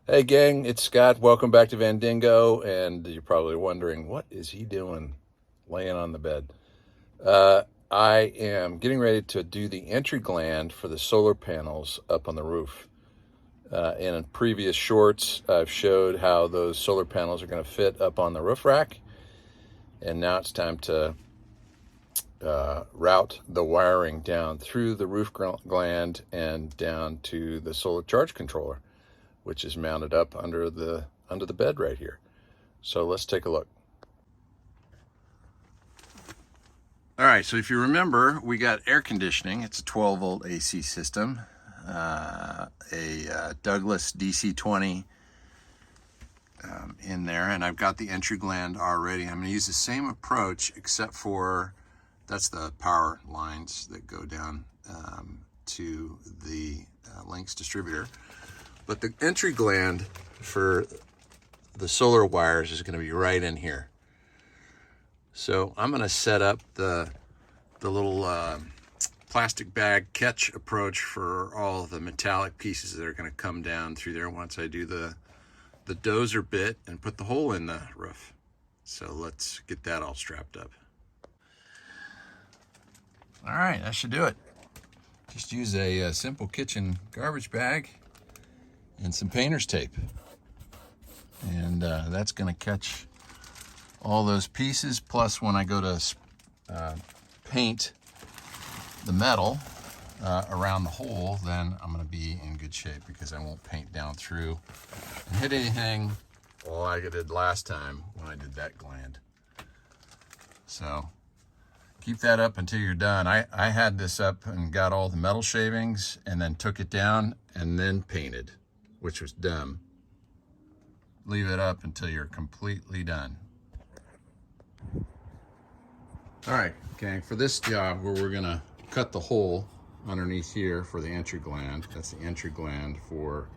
Hey gang, it's Scott. Welcome back to Vandingo. And you're probably wondering, what is he doing laying on the bed? I am getting ready to do the entry gland for the solar panels up on the roof. In previous shorts, I've showed how those solar panels are going to fit up on the roof rack. And now it's time to route the wiring down through the roof gland and down to the solar charge controller, which is mounted up under the bed right here. So let's take a look. All right, so if you remember, we got air conditioning. It's a 12 volt AC system, a Douglas DC-20 in there, and I've got the entry gland already. I'm going to use the same approach, except for that's the power lines that go down to the Lynx distributor. But the entry gland for the solar wires is going to be right in here. So I'm going to set up the little plastic bag catch approach for all the metallic pieces that are going to come down through there once I do the dozer bit and put the hole in the roof. So let's get that all strapped up. All right, that should do it. Just use a simple kitchen garbage bag and some painter's tape, and that's going to catch all those pieces. Plus, when I go to paint the metal around the hole, then I'm going to be in good shape because I won't paint down through and hit anything like I did last time when I did that gland. So keep that up until you're done. I had this up and got all the metal shavings and then took it down and then painted, which was dumb. Leave it up until you're completely done. All right, gang, for this job where we're gonna cut the hole underneath here for the entry gland, that's the entry gland for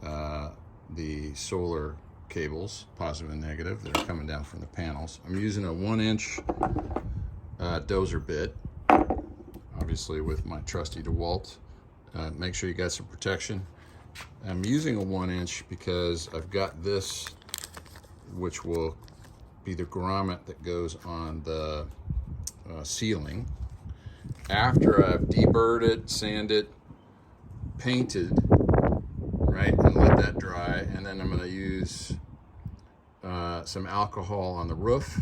the solar cables, positive and negative, that are coming down from the panels. I'm using a 1-inch dozer bit, obviously with my trusty DeWalt. Make sure you got some protection. I'm using a 1-inch because I've got this, which will be the grommet that goes on the ceiling. After I've deburred it, sanded it, painted, right, and let that dry, and then I'm going to use some alcohol on the roof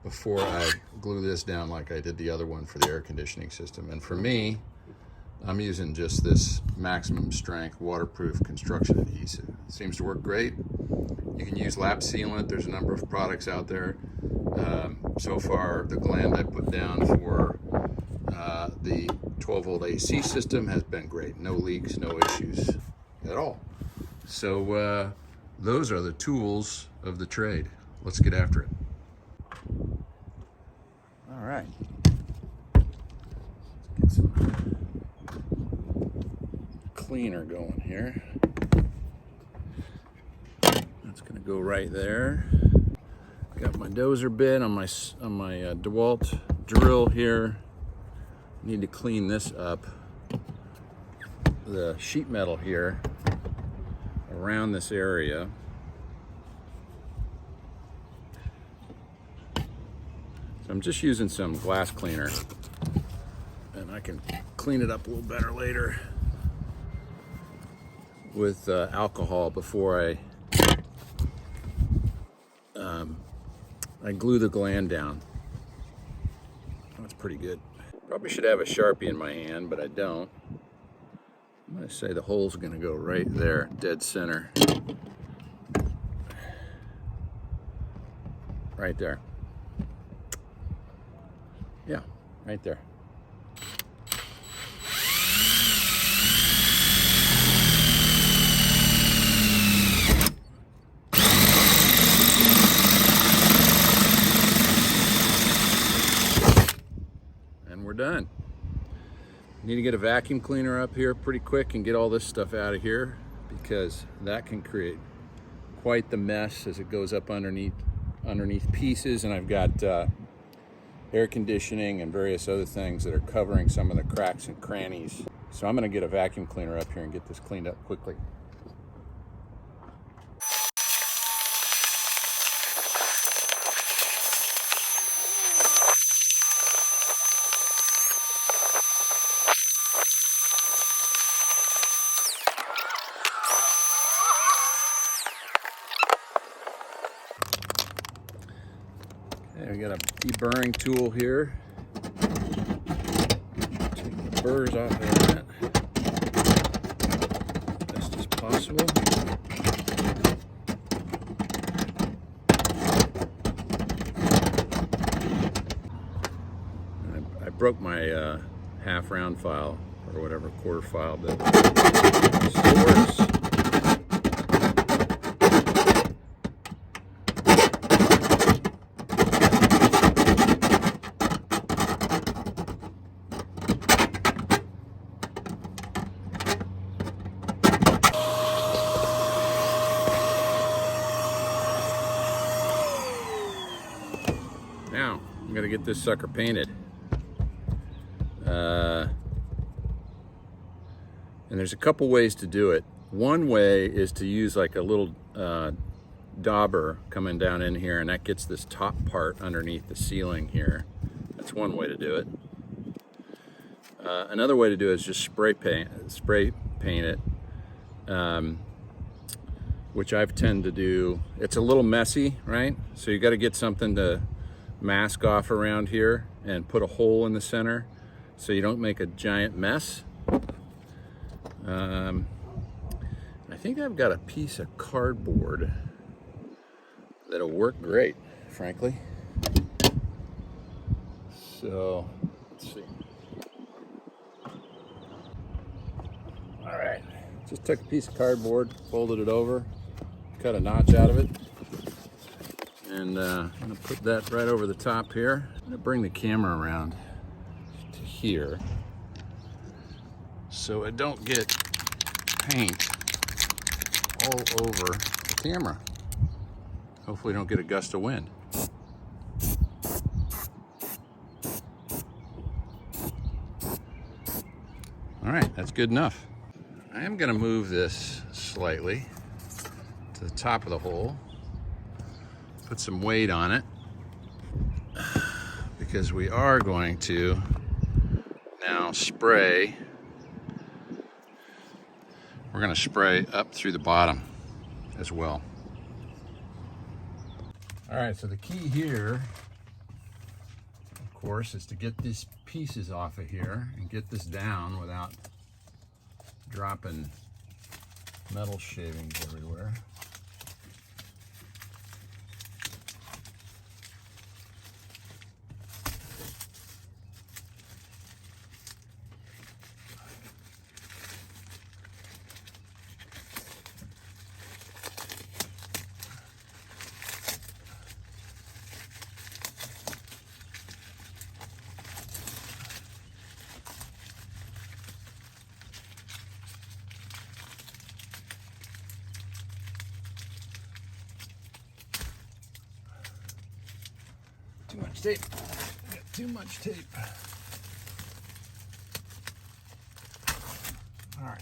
before I glue this down like I did the other one for the air conditioning system. And for me, I'm using just this maximum strength waterproof construction adhesive. It seems to work great. You can use lap sealant. There's a number of products out there. So far, the gland I put down for the 12 volt AC system has been great. No leaks, no issues at all. So those are the tools of the trade. Let's get after it. All right. Let's get some cleaner going here. That's gonna go right there. Got my dozer bit on my DeWalt drill here. Need to clean this up. The sheet metal here around this area. So I'm just using some glass cleaner, and I can clean it up a little better later with alcohol before I glue the gland down. That's pretty good. Probably should have a Sharpie in my hand, but I don't. I'm gonna say the hole's gonna go right there, dead center. Right there. Yeah, right there. We're done. Need to get a vacuum cleaner up here pretty quick and get all this stuff out of here, because that can create quite the mess as it goes up underneath pieces. And I've got air conditioning and various other things that are covering some of the cracks and crannies. So I'm going to get a vacuum cleaner up here and get this cleaned up quickly. Okay, we got a deburring tool here. Take the burrs off of that best as possible. I broke my half round file or whatever quarter file, but it still works. Now I'm gonna get this sucker painted. And there's a couple ways to do it. One way is to use like a little dauber coming down in here, and that gets this top part underneath the ceiling here. That's one way to do it. Another way to do it is just spray paint it, which I've tend to do. It's a little messy, right? So you got to get something to mask off around here and put a hole in the center so you don't make a giant mess. I think I've got a piece of cardboard that'll work great, frankly. So, let's see. All right, just took a piece of cardboard, folded it over, cut a notch out of it, and I'm gonna put that right over the top here. I'm gonna bring the camera around to here so I don't get paint all over the camera. Hopefully don't get a gust of wind. All right, that's good enough. I am gonna move this slightly to the top of the hole, put some weight on it, because we are going to now spray. We're going to spray up through the bottom as well. All right, so the key here, of course, is to get these pieces off of here and get this down without dropping metal shavings everywhere. Too much tape. Got too much tape. All right.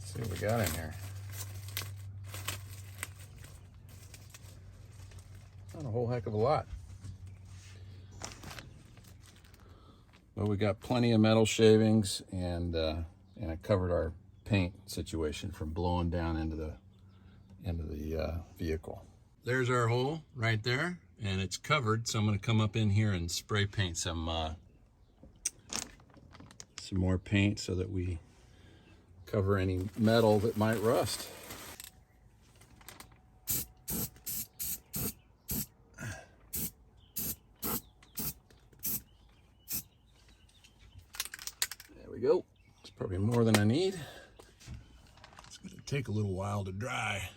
Let's see what we got in here. Not a whole heck of a lot. But we got plenty of metal shavings, and I covered our paint situation from blowing down into the vehicle. There's our hole right there, and it's covered, so I'm going to come up in here and spray paint some more paint so that we cover any metal that might rust. There we go. It's probably more than I need. It's going to take a little while to dry.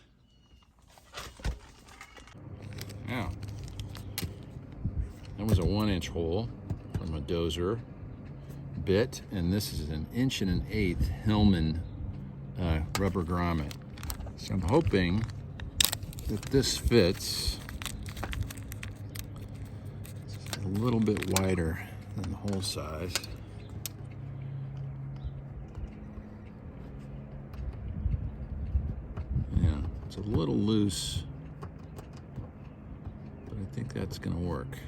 Now, that was a 1-inch hole from a dozer bit, and this is an 1 1/8" Hillman rubber grommet. So I'm hoping that this fits. It's a little bit wider than the hole size. Yeah, it's a little loose, but I think that's going to work.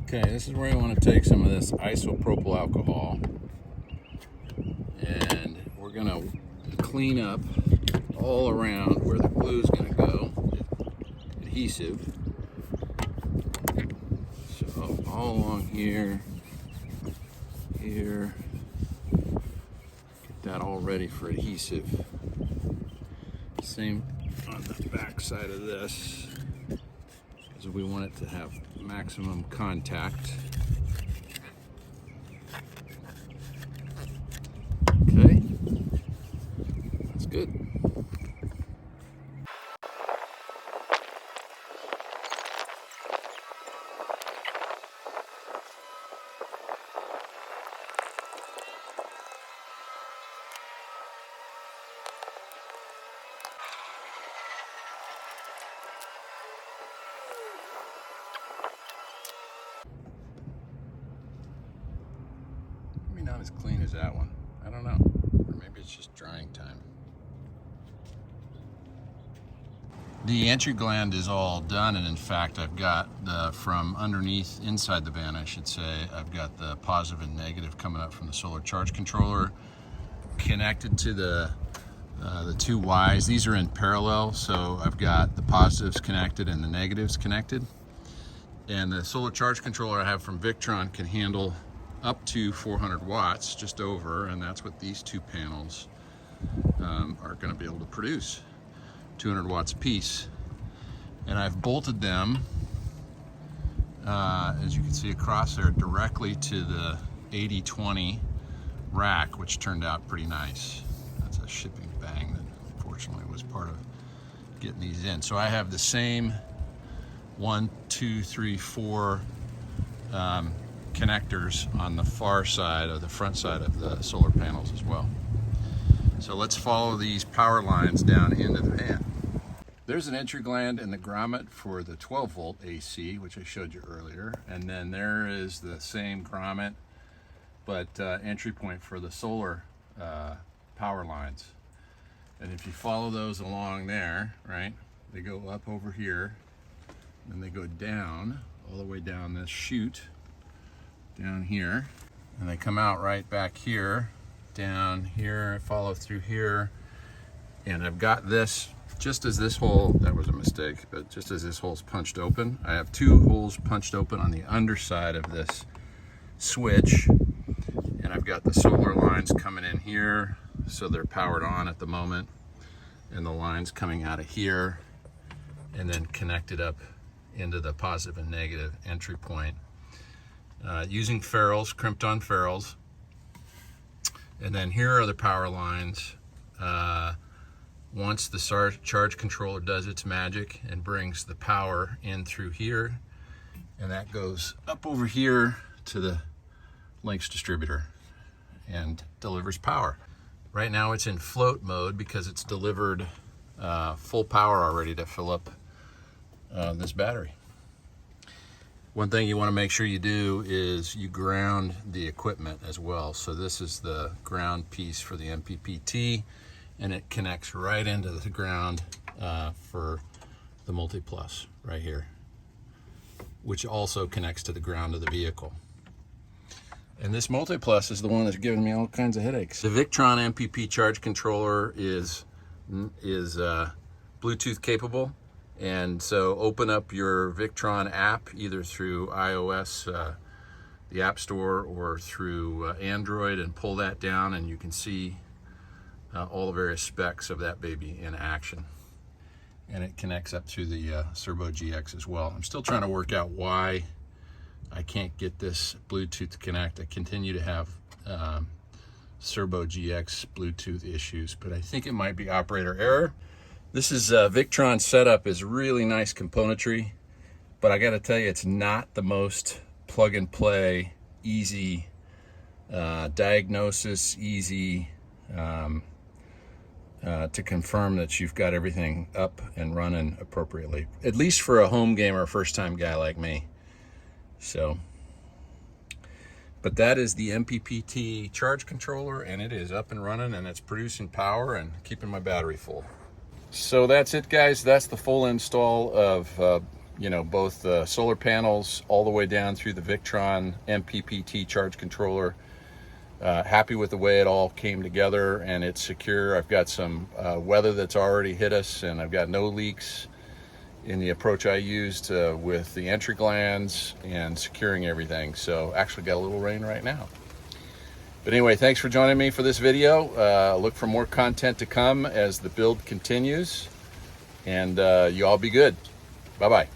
Okay, this is where I want to take some of this isopropyl alcohol, and we're going to clean up all around where the glue is going to go, adhesive. So all along here, get that all ready for adhesive. Same on the back side of this, because we want it to have maximum contact. Okay, that's good. Maybe not as clean as that one. I don't know. Or maybe it's just drying time. The entry gland is all done, and in fact I've got from underneath, inside the van I should say, I've got the positive and negative coming up from the solar charge controller connected to the two Ys. These are in parallel, so I've got the positives connected and the negatives connected. And the solar charge controller I have from Victron can handle up to 400 watts, just over, and that's what these two panels are going to be able to produce. 200 watts a piece. And I've bolted them, as you can see across there, directly to the 80/20 rack, which turned out pretty nice. That's a shipping bang that unfortunately was part of getting these in. So I have the same 1, 2, 3, 4 connectors on the far side, or the front side of the solar panels as well. So let's follow these power lines down into the van. There's an entry gland and the grommet for the 12 volt AC, which I showed you earlier. And then there is the same grommet, but entry point for the solar power lines. And if you follow those along there, right, they go up over here, and they go down, all the way down this chute, down here, and they come out right back here, down here, follow through here, and I've got this, just as this hole, that was a mistake, but just as this hole's punched open, I have two holes punched open on the underside of this switch, and I've got the solar lines coming in here, so they're powered on at the moment, and the lines coming out of here, and then connected up into the positive and negative entry point. Using ferrules, crimped on ferrules. And then here are the power lines. Once the charge controller does its magic and brings the power in through here, and that goes up over here to the Lynx distributor and delivers power. Right now it's in float mode because it's delivered full power already to fill up this battery. One thing you want to make sure you do is you ground the equipment as well. So this is the ground piece for the MPPT, and it connects right into the ground for the Multi-Plus right here, which also connects to the ground of the vehicle. And this Multi-Plus is the one that's giving me all kinds of headaches. The Victron MPP charge controller is Bluetooth capable. And so open up your Victron app either through iOS, the App Store, or through Android, and pull that down, and you can see all the various specs of that baby in action. And it connects up through the Servo GX as well. I'm still trying to work out why I can't get this Bluetooth to connect. I continue to have Servo GX Bluetooth issues, but I think it might be operator error. This is Victron setup is really nice componentry, but I got to tell you, it's not the most plug and play, easy diagnosis, easy to confirm that you've got everything up and running appropriately, at least for a home gamer, first time guy like me. So, but that is the MPPT charge controller, and it is up and running, and it's producing power and keeping my battery full. So that's it, guys. That's the full install of both the solar panels all the way down through the Victron MPPT charge controller. Happy with the way it all came together, and it's secure. I've got some weather that's already hit us, and I've got no leaks in the approach I used with the entry glands and securing everything. So actually got a little rain right now. But anyway, thanks for joining me for this video. Look for more content to come as the build continues, and you all be good. Bye-bye.